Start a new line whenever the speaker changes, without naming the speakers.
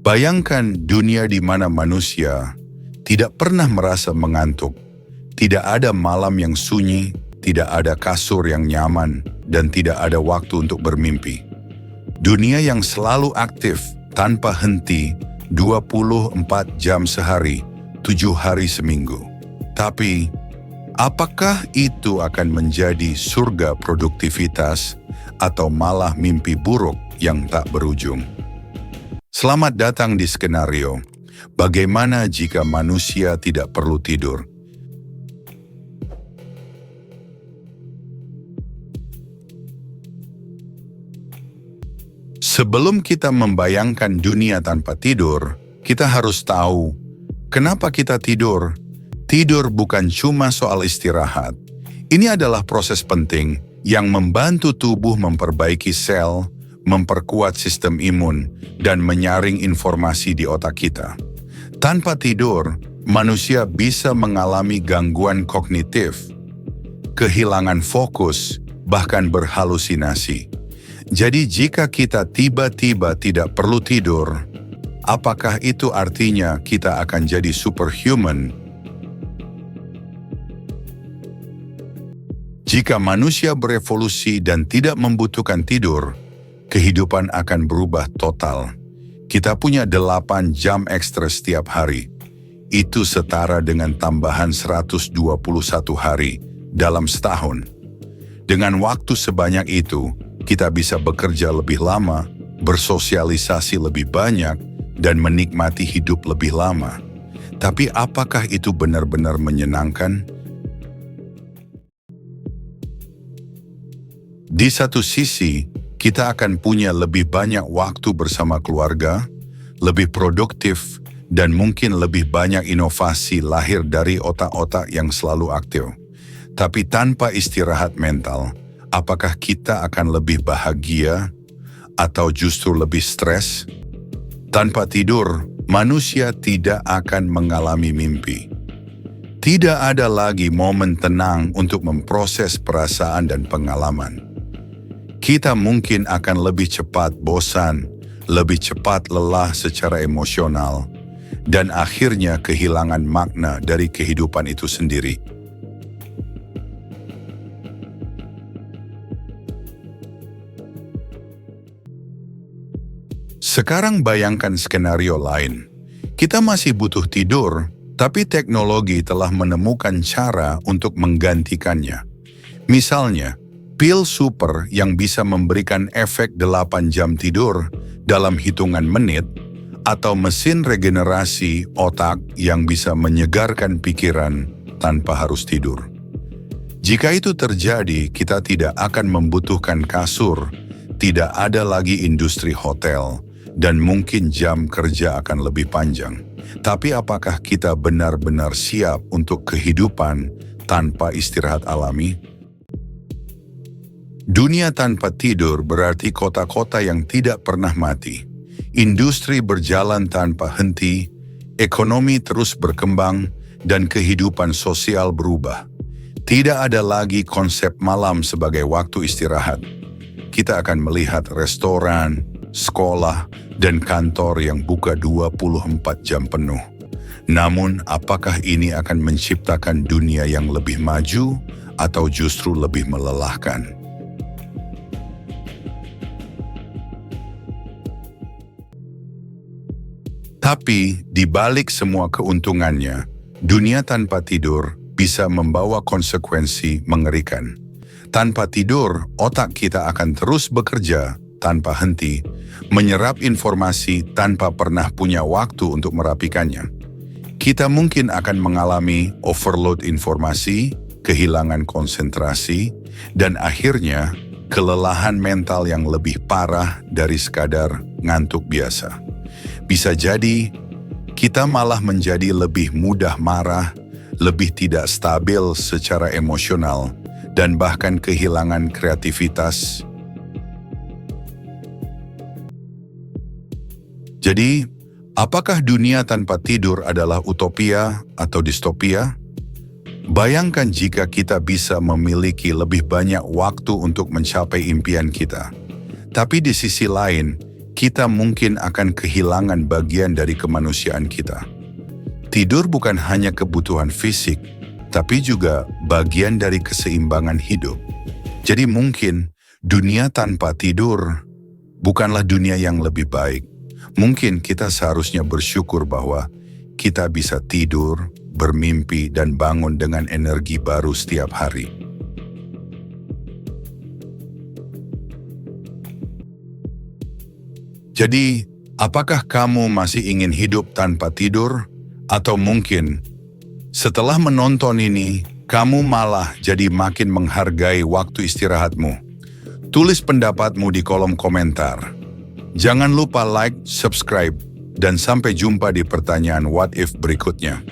Bayangkan dunia di mana manusia tidak pernah merasa mengantuk, tidak ada malam yang sunyi, tidak ada kasur yang nyaman, dan tidak ada waktu untuk bermimpi. Dunia yang selalu aktif, tanpa henti, 24 jam sehari, 7 hari seminggu. Tapi, apakah itu akan menjadi surga produktivitas atau malah mimpi buruk yang tak berujung? Selamat datang di skenario, bagaimana jika manusia tidak perlu tidur? Sebelum kita membayangkan dunia tanpa tidur, kita harus tahu kenapa kita tidur. Tidur bukan cuma soal istirahat. Ini adalah proses penting yang membantu tubuh memperbaiki sel, memperkuat sistem imun, dan menyaring informasi di otak kita. Tanpa tidur, manusia bisa mengalami gangguan kognitif, kehilangan fokus, bahkan berhalusinasi. Jadi jika kita tiba-tiba tidak perlu tidur, apakah itu artinya kita akan jadi superhuman? Jika manusia berevolusi dan tidak membutuhkan tidur, kehidupan akan berubah total. Kita punya 8 jam ekstra setiap hari. Itu setara dengan tambahan 121 hari dalam setahun. Dengan waktu sebanyak itu, kita bisa bekerja lebih lama, bersosialisasi lebih banyak, dan menikmati hidup lebih lama. Tapi apakah itu benar-benar menyenangkan? Di satu sisi, kita akan punya lebih banyak waktu bersama keluarga, lebih produktif, dan mungkin lebih banyak inovasi lahir dari otak-otak yang selalu aktif. Tapi tanpa istirahat mental, apakah kita akan lebih bahagia atau justru lebih stres? Tanpa tidur, manusia tidak akan mengalami mimpi. Tidak ada lagi momen tenang untuk memproses perasaan dan pengalaman. Kita mungkin akan lebih cepat bosan, lebih cepat lelah secara emosional, dan akhirnya kehilangan makna dari kehidupan itu sendiri. Sekarang bayangkan skenario lain. Kita masih butuh tidur, tapi teknologi telah menemukan cara untuk menggantikannya. Misalnya, pil super yang bisa memberikan efek 8 jam tidur dalam hitungan menit, atau mesin regenerasi otak yang bisa menyegarkan pikiran tanpa harus tidur. Jika itu terjadi, kita tidak akan membutuhkan kasur, tidak ada lagi industri hotel, dan mungkin jam kerja akan lebih panjang. Tapi apakah kita benar-benar siap untuk kehidupan tanpa istirahat alami? Dunia tanpa tidur berarti kota-kota yang tidak pernah mati. Industri berjalan tanpa henti, ekonomi terus berkembang, dan kehidupan sosial berubah. Tidak ada lagi konsep malam sebagai waktu istirahat. Kita akan melihat restoran, sekolah, dan kantor yang buka 24 jam penuh. Namun, apakah ini akan menciptakan dunia yang lebih maju atau justru lebih melelahkan? Tapi, di balik semua keuntungannya, dunia tanpa tidur bisa membawa konsekuensi mengerikan. Tanpa tidur, otak kita akan terus bekerja tanpa henti, menyerap informasi tanpa pernah punya waktu untuk merapikannya. Kita mungkin akan mengalami overload informasi, kehilangan konsentrasi, dan akhirnya kelelahan mental yang lebih parah dari sekadar ngantuk biasa. Bisa jadi, kita malah menjadi lebih mudah marah, lebih tidak stabil secara emosional, dan bahkan kehilangan kreativitas. Jadi, apakah dunia tanpa tidur adalah utopia atau distopia? Bayangkan jika kita bisa memiliki lebih banyak waktu untuk mencapai impian kita. Tapi di sisi lain, kita mungkin akan kehilangan bagian dari kemanusiaan kita. Tidur bukan hanya kebutuhan fisik, tapi juga bagian dari keseimbangan hidup. Jadi mungkin dunia tanpa tidur bukanlah dunia yang lebih baik. Mungkin kita seharusnya bersyukur bahwa kita bisa tidur, bermimpi, dan bangun dengan energi baru setiap hari. Jadi, apakah kamu masih ingin hidup tanpa tidur? Atau mungkin, setelah menonton ini, kamu malah jadi makin menghargai waktu istirahatmu? Tulis pendapatmu di kolom komentar. Jangan lupa like, subscribe, dan sampai jumpa di pertanyaan What If berikutnya.